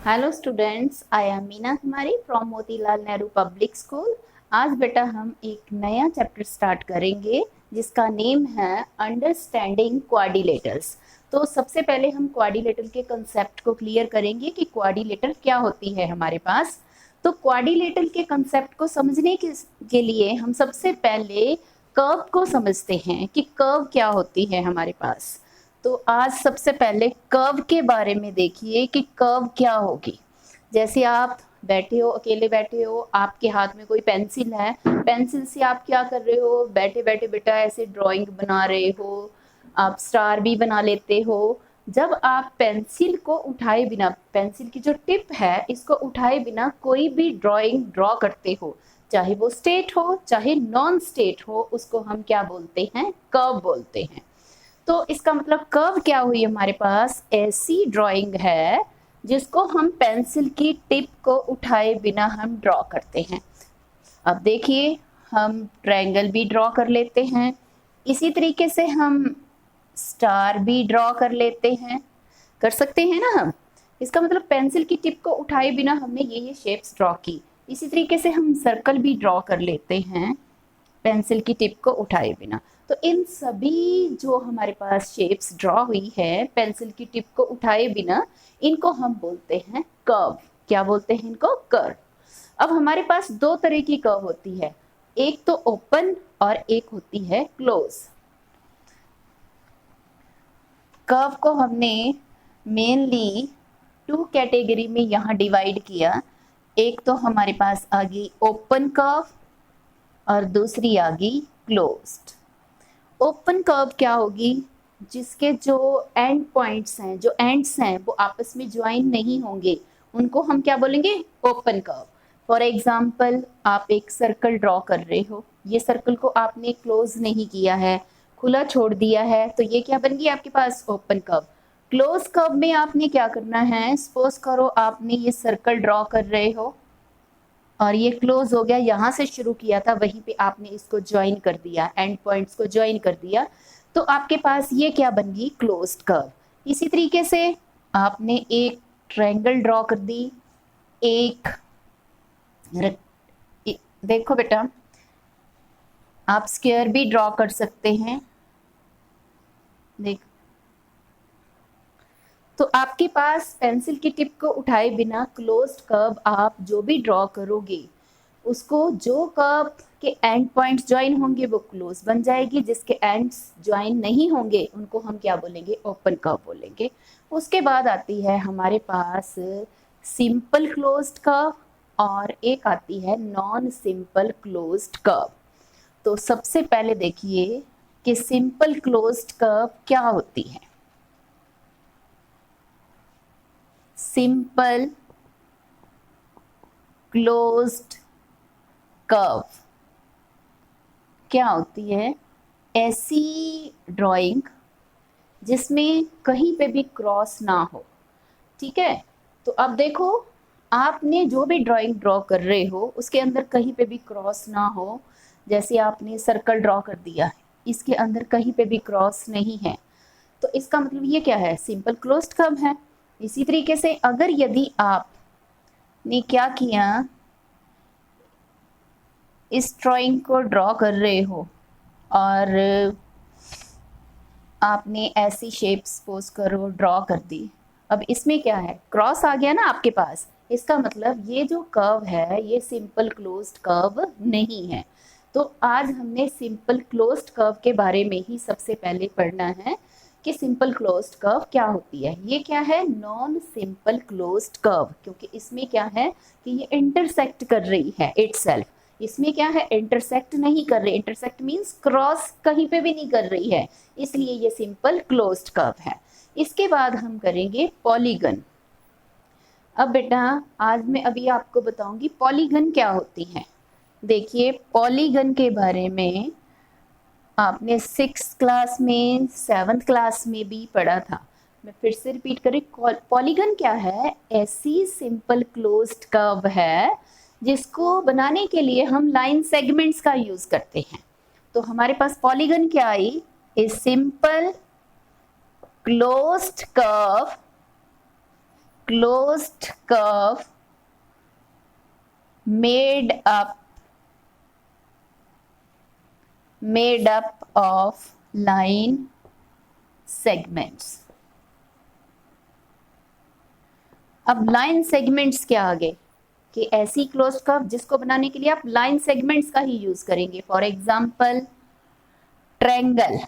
Hello students, I am Meena Kumari from Motilal Nehru public school. आज बेटा हम एक नया चैप्टर स्टार्ट करेंगे जिसका नेम है अंडरस्टैंडिंग क्वाड्रिलेटरल्स। तो सबसे पहले हम क्वाड्रिलेटरल के कंसेप्ट को क्लियर करेंगे कि क्वाड्रिलेटरल क्या होती है हमारे पास। तो क्वाड्रिलेटरल के कंसेप्ट को समझने के लिए हम सबसे पहले कर्व को समझते हैं कि कर्व क्या होती है हमारे पास। तो आज सबसे पहले कर्व के बारे में देखिए कि कर्व क्या होगी। जैसे आप बैठे हो, अकेले बैठे हो, आपके हाथ में कोई पेंसिल है, पेंसिल से आप क्या कर रहे हो, बैठे बैठे बेटा ऐसे ड्राइंग बना रहे हो, आप स्टार भी बना लेते हो। जब आप पेंसिल को उठाए बिना, पेंसिल की जो टिप है इसको उठाए बिना कोई भी ड्राइंग ड्रॉ करते हो, चाहे वो स्ट्रेट हो चाहे नॉन स्ट्रेट हो, उसको हम क्या बोलते हैं, कर्व बोलते हैं। तो इसका मतलब कर्व क्या हुई, हमारे पास ऐसी ड्राइंग है जिसको हम पेंसिल की टिप को उठाए बिना हम ड्रॉ करते हैं। अब देखिए, हम ट्रायंगल भी ड्रॉ कर लेते हैं, इसी तरीके से हम स्टार भी ड्रॉ कर लेते हैं, कर सकते हैं ना हम। इसका मतलब पेंसिल की टिप को उठाए बिना हमने ये शेप्स ड्रॉ की। इसी तरीके से हम सर्कल भी ड्रॉ कर लेते हैं पेंसिल की टिप को उठाए बिना। तो इन सभी जो हमारे पास शेप्स ड्रॉ हुई है पेंसिल की टिप को उठाए बिना, इनको हम बोलते हैं कर्व। क्या बोलते हैं इनको? कर्व। अब हमारे पास दो तरह की कर्व होती है, एक तो ओपन और एक होती है क्लोज। कर्व को हमने मेनली टू कैटेगरी में यहाँ डिवाइड किया। एक तो हमारे पास आ गई ओपन कर्व और दूसरी आ गई क्लोज्ड। ओपन कर्व क्या होगी? जिसके जो एंड पॉइंट्स हैं, जो एंड्स हैं, वो आपस में ज्वाइन नहीं होंगे, उनको हम क्या बोलेंगे? Open curve. फॉर एग्जाम्पल, आप एक सर्कल ड्रॉ कर रहे हो, ये सर्कल को आपने क्लोज नहीं किया है, खुला छोड़ दिया है, तो ये क्या बन गई आपके पास? Open curve. क्लोज कर्व में आपने क्या करना है, सपोज करो आपने ये सर्कल ड्रॉ कर रहे हो और ये क्लोज हो गया, यहाँ से शुरू किया था वहीं पे आपने इसको ज्वाइन कर दिया, एंड पॉइंट्स को ज्वाइन कर दिया, तो आपके पास ये क्या बन गई? Closed curve. इसी तरीके से आपने एक ट्रायंगल ड्रॉ कर दी, एक देखो बेटा, आप स्क्वायर भी ड्रॉ कर सकते हैं। देख, तो आपके पास पेंसिल की टिप को उठाए बिना क्लोज्ड कर्व आप जो भी ड्रॉ करोगे, उसको जो कर्व के एंड पॉइंट्स ज्वाइन होंगे वो क्लोज बन जाएगी, जिसके एंड्स ज्वाइन नहीं होंगे उनको हम क्या बोलेंगे? ओपन कर्व बोलेंगे। उसके बाद आती है हमारे पास सिंपल क्लोज्ड कर्व और एक आती है नॉन सिंपल क्लोज्ड कर्व। तो सबसे पहले देखिए कि सिंपल क्लोज्ड कर्व क्या होती है। सिंपल क्लोज्ड कर्व क्या होती है? ऐसी ड्राइंग जिसमें कहीं पे भी क्रॉस ना हो। ठीक है, तो अब देखो, आपने जो भी ड्राइंग ड्रॉ कर रहे हो उसके अंदर कहीं पे भी क्रॉस ना हो। जैसे आपने सर्कल ड्रॉ कर दिया है, इसके अंदर कहीं पे भी क्रॉस नहीं है, तो इसका मतलब ये क्या है? सिंपल क्लोज्ड कर्व है। इसी तरीके से अगर यदि आपने क्या किया, इस ड्राइंग को ड्रॉ कर रहे हो और आपने ऐसी शेप सपोज करो ड्रॉ कर दी, अब इसमें क्या है? क्रॉस आ गया ना आपके पास, इसका मतलब ये जो कर्व है ये सिंपल क्लोज्ड कर्व नहीं है। तो आज हमने सिंपल क्लोज्ड कर्व के बारे में ही सबसे पहले पढ़ना है कि सिंपल क्लोज्ड कर्व क्या होती है। ये क्या है? नॉन सिंपल क्लोज्ड कर्व, क्योंकि इसमें क्या है कि ये इंटरसेक्ट कर रही है इटसेल्फ। इसमें क्या है? इंटरसेक्ट नहीं कर रही, इंटरसेक्ट मीन्स क्रॉस कहीं पे भी नहीं कर रही है, इसलिए ये सिंपल क्लोज्ड कर्व है। इसके बाद हम करेंगे पॉलीगन। अब बेटा, आज मैं अभी आपको बताऊंगी पॉलीगन क्या होती है। देखिए, पॉलीगन के बारे में आपने 6th क्लास में, 7th क्लास में भी पढ़ा था। मैं फिर से रिपीट करें, पॉलीगन क्या है? ऐसी सिंपल क्लोज्ड कर्व है जिसको बनाने के लिए हम लाइन सेगमेंट्स का यूज करते हैं। तो हमारे पास पॉलीगन क्या आई? A simple closed curve closed curve made up of line segments. अब लाइन सेगमेंट्स क्या आ गए कि ऐसी क्लोज्ड कर्व जिसको बनाने के लिए आप लाइन सेगमेंट्स का ही यूज करेंगे. For example triangle.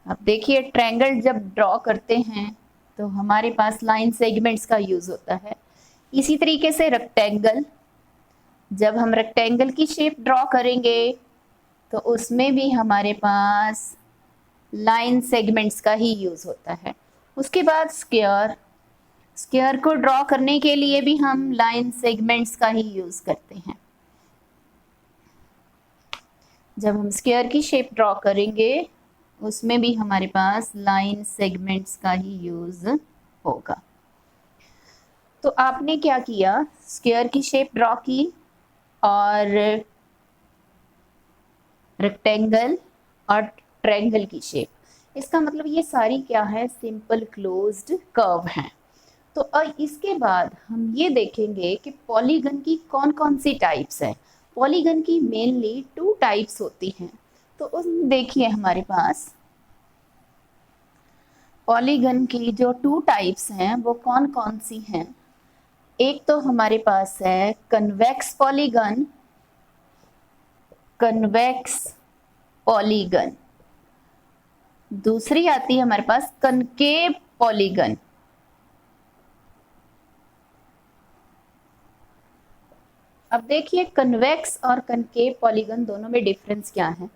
अब देखिए ट्रायंगल जब ड्रॉ करते हैं तो हमारे पास लाइन सेगमेंट्स का यूज होता है. इसी तरीके से रेक्टेंगल, जब हम रेक्टेंगल की शेप ड्रॉ करेंगे तो उसमें भी हमारे पास लाइन सेगमेंट्स का ही यूज होता है. उसके बाद स्क्वायर, स्क्वायर को ड्रॉ करने के लिए भी हम लाइन सेगमेंट्स का ही यूज करते हैं. जब हम स्क्वायर की शेप ड्रॉ करेंगे उसमें भी हमारे पास लाइन सेगमेंट्स का ही यूज होगा. तो आपने क्या किया, स्क्वायर की शेप ड्रॉ की और रेक्टेंगल और ट्रायंगल की शेप. इसका मतलब ये सारी क्या है, सिंपल क्लोज्ड कर्व हैं. तो इसके बाद हम ये देखेंगे कि पॉलीगन की कौन कौन सी टाइप्स हैं. पॉलीगन की मेनली 2 टाइप्स होती हैं. तो उस देखिए हमारे पास पॉलीगन की जो 2 टाइप्स हैं वो कौन कौन सी हैं. एक तो हमारे पास है कन्वेक्स पॉलीगन, कन्वेक्स पॉलीगन. दूसरी आती है हमारे पास कनकेव पॉलीगन. अब देखिए कन्वेक्स और कनकेव पॉलीगन दोनों में डिफरेंस क्या है.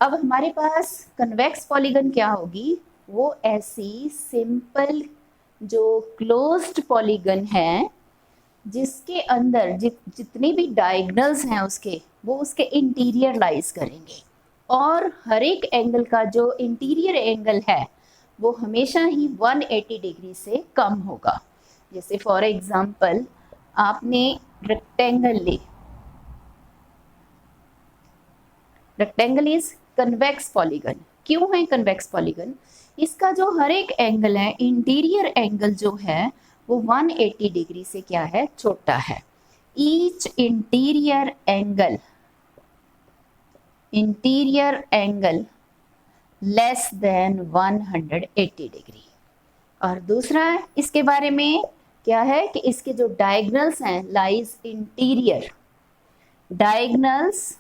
अब हमारे पास कन्वेक्स पॉलीगन क्या होगी, वो ऐसी सिंपल जो क्लोज्ड पॉलीगन है जिसके अंदर जितनी भी डायगोनल्स हैं वो उसके इंटीरियर लाइज करेंगे और हर एक एंगल का जो इंटीरियर एंगल है वो हमेशा ही 180 डिग्री से कम होगा. जैसे फॉर एग्जांपल आपने रेक्टेंगल ले, रेक्टेंगल इज कन्वेक्स पॉलीगन. क्यों है कन्वेक्स पॉलीगन, इसका जो हर एक एंगल है, इंटीरियर एंगल जो है वो 180 डिग्री से क्या है, छोटा है. Each interior angle less than 180 degree. और दूसरा इसके बारे में क्या है कि इसके जो डायगोनल्स हैं लाइज इंटीरियर, डायगोनल्स,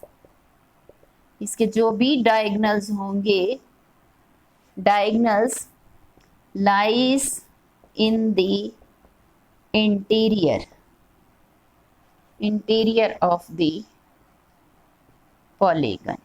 इसके जो भी डायगोनल्स होंगे, diagonals lies in the interior of the polygon.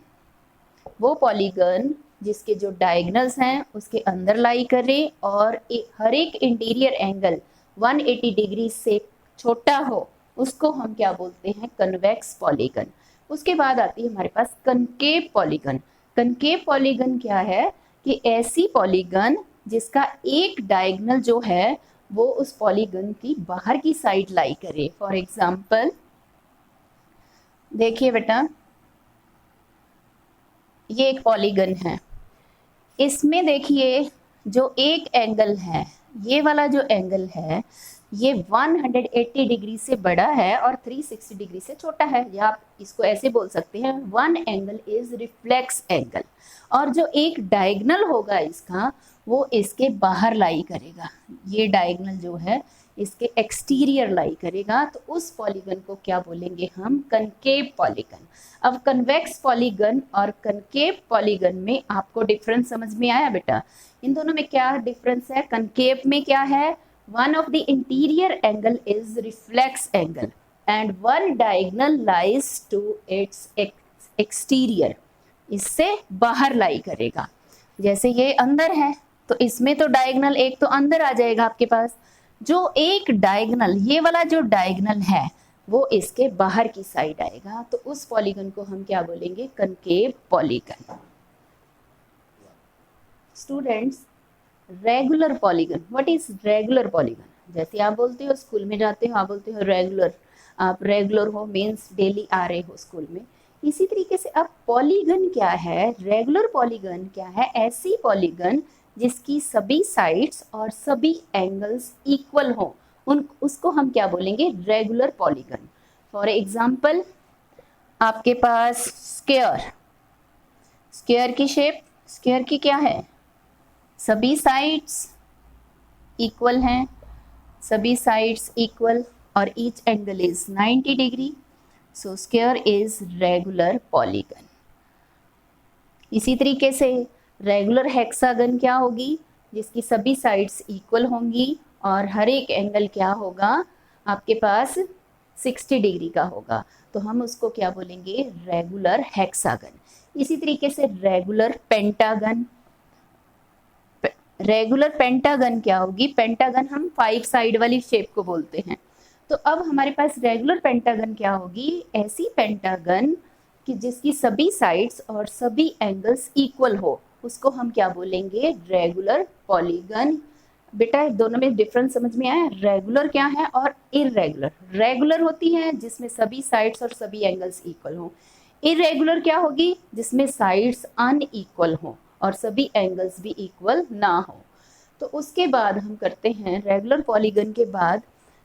वो पॉलीगन जिसके जो डायगोनल्स हैं उसके अंदर लाई करे और हर एक इंटीरियर एंगल 180 डिग्री से छोटा हो, उसको हम क्या बोलते हैं, कन्वेक्स पॉलीगन. उसके बाद आती है हमारे पास कनकेव पॉलीगन. कनकेव पॉलीगन क्या है कि ऐसी पॉलीगन जिसका एक डायगोनल जो है वो उस पॉलीगन की बाहर की साइड लाई करे. फॉर एग्जांपल देखिए बेटा, ये एक पॉलीगन है, इसमें देखिए जो एक एंगल है, ये वाला जो एंगल है ये 180 डिग्री से बड़ा है और 360 डिग्री से छोटा है. या आप इसको ऐसे बोल सकते हैं, one angle is reflex angle. और जो एक डायगोनल होगा इसका वो इसके बाहर लाई करेगा. ये डायगोनल जो है इसके एक्सटीरियर लाई करेगा. तो उस पॉलीगन को क्या बोलेंगे हम, कनकेव पॉलीगन. अब कन्वेक्स पॉलीगन और कनकेव पॉलीगन में आपको डिफरेंस समझ में आया बेटा. इन दोनों में क्या डिफरेंस है, कनकेव में क्या है, one of the interior angle is reflex angle and one diagonal lies to its exterior, इससे बाहर लाई करेगा. जैसे ये अंदर है तो इसमें तो डायगोनल एक तो अंदर आ जाएगा आपके पास, जो एक डायगोनल, ये वाला जो डायगोनल है वो इसके बाहर की साइड आएगा. तो उस पॉलीगन को हम क्या बोलेंगे, concave polygon. Students, regular polygon, what is regular polygon. जैसे आप बोलते हो स्कूल में जाते हो, आप बोलते हो रेगुलर, आप रेगुलर हो मीन्स डेली आ रहे हो स्कूल में. इसी तरीके से अब पॉलीगन क्या है, रेगुलर पॉलीगन क्या है, ऐसी पॉलीगन जिसकी सभी साइड्स और सभी एंगल्स इक्वल हो, उसको हम क्या बोलेंगे, रेगुलर पॉलीगन। फॉर एग्जाम्पल आपके पास स्क्वायर की शेप, स्क्वायर की क्या है, सभी साइड्स इक्वल हैं, सभी साइड्स इक्वल और each angle is 90 degree, so square is regular polygon. इसी तरीके से रेगुलर हेक्सागन क्या होगी, जिसकी सभी साइड्स इक्वल होंगी और हर एक एंगल क्या होगा आपके पास 60 डिग्री का होगा, तो हम उसको क्या बोलेंगे, रेगुलर हेक्सागन। इसी तरीके से रेगुलर पेंटागन क्या होगी, पेंटागन हम 5 साइड वाली शेप को बोलते हैं। तो अब हमारे पास रेगुलर पेंटागन क्या होगी, ऐसी पेंटागन कि जिसकी सभी साइड्स और सभी एंगल्स इक्वल हो, उसको हम क्या बोलेंगे, रेगुलर पॉलीगन। बेटा दोनों में डिफरेंस समझ में आया, रेगुलर क्या है और इरेगुलर। रेगुलर होती है जिसमें सभी साइड्स और सभी एंगल्स इक्वल हो, इरेगुलर क्या होगी, जिसमें साइड्स अनइक्वल हो और सभी एंगल्स भी इक्वल ना हो। तो उसके बाद हम करते हैं, रेगुलर पॉलीगन के बाद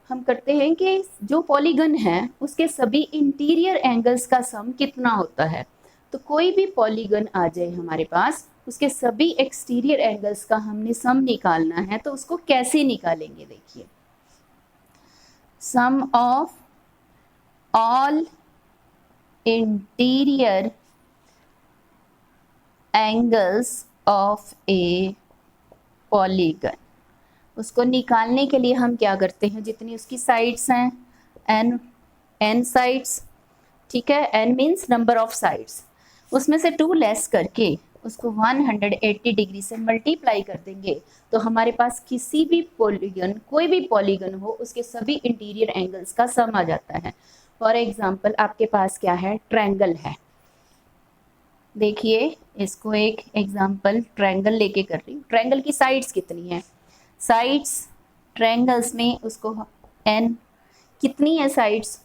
हम करते हैं कि जो पॉलीगन है उसके सभी इंटीरियर एंगल्स का सम कितना होता है। तो कोई भी पॉलीगन आ जाए हमारे पास, उसके सभी एक्सटीरियर एंगल्स का हमने सम निकालना है, तो उसको कैसे निकालेंगे, देखिए, sum of all interior angles of a polygon. उसको निकालने के लिए हम क्या करते हैं, जितनी उसकी साइड्स हैं, n साइड्स, ठीक है, n means number of sides, उसमें से 2 लेस करके उसको 180 डिग्री से मल्टीप्लाई कर देंगे, तो हमारे पास किसी भी पॉलीगन, कोई भी पॉलीगन हो, उसके सभी इंटीरियर एंगल्स का सम आ जाता है। फॉर एग्जाम्पल आपके पास क्या है, ट्रायंगल है, देखिए इसको एक एग्जाम्पल ट्रायंगल लेके कर रही हूँ। ट्रायंगल की साइड्स कितनी है, साइड्स ट्रायंगल्स में उसको n कितनी है, साइड्स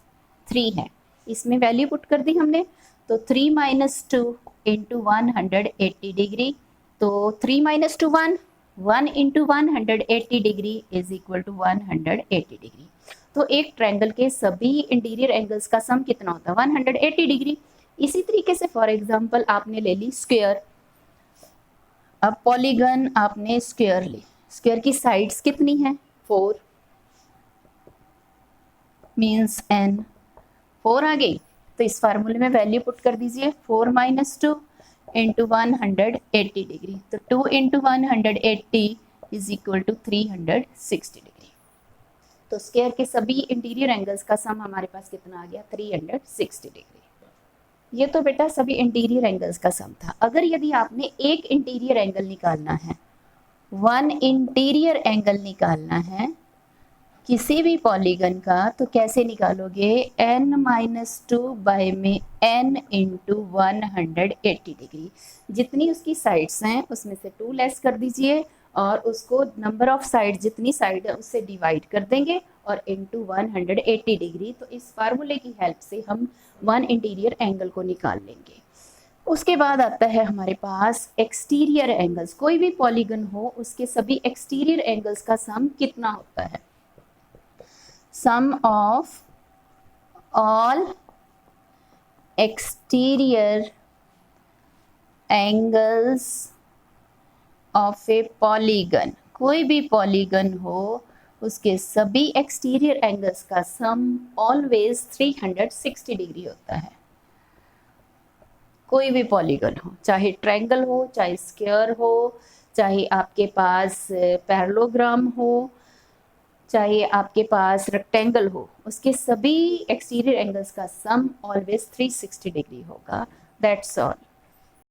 3 है, इसमें वैल्यू पुट कर दी हमने, तो 3 - 2 इंटू 180 डिग्री, तो 3 - 2 1 into 180 degree is equal to 180 degree. तो एक ट्रायंगल के सभी इंटीरियर एंगल्स का सम कितना होता है, 180 डिग्री। इसी तरीके से फॉर एग्जांपल आपने ले ली स्क्वायर, अब पॉलीगन आपने स्क्वायर ली, स्क्वायर की साइड्स कितनी है, 4 मीन्स n, 4 आ गई, तो इस फार्मूले में वैल्यू पुट कर दीजिए, 4 - 2 इंटू 180 डिग्री, तो 2 into 180 is equal to 360 degree. तो स्क्वायर के सभी इंटीरियर एंगल्स का सम हमारे पास कितना आ गया, 360 डिग्री। ये तो बेटा सभी इंटीरियर एंगल्स का सम था। अगर यदि आपने एक इंटीरियर एंगल निकालना है, 1 इंटीरियर एंगल निकालना है किसी भी पॉलीगन का, तो कैसे निकालोगे, n - 2 बाय में n इंटू 180 डिग्री, जितनी उसकी साइड्स हैं उसमें से 2 लेस कर दीजिए और उसको नंबर ऑफ साइड, जितनी साइड है उससे डिवाइड कर देंगे और इंटू 180 डिग्री। तो इस फार्मूले की हेल्प से हम 1 इंटीरियर एंगल को निकाल लेंगे। उसके बाद आता है हमारे पास एक्सटीरियर एंगल्स, कोई भी पॉलीगन हो उसके सभी एक्सटीरियर एंगल्स का सम कितना होता है, sum of all exterior angles of a polygon. कोई भी पॉलीगन हो उसके सभी एक्सटीरियर एंगल्स का सम ऑलवेज 360 डिग्री होता है। कोई भी पॉलीगन हो, चाहे ट्रायंगल हो, चाहे स्क्वायर हो, चाहे आपके पास पैरेललोग्राम हो, चाहे आपके पास रेक्टेंगल हो, उसके सभी एक्सटीरियर एंगल्स का सम ऑलवेज 360 डिग्री होगा। That's all.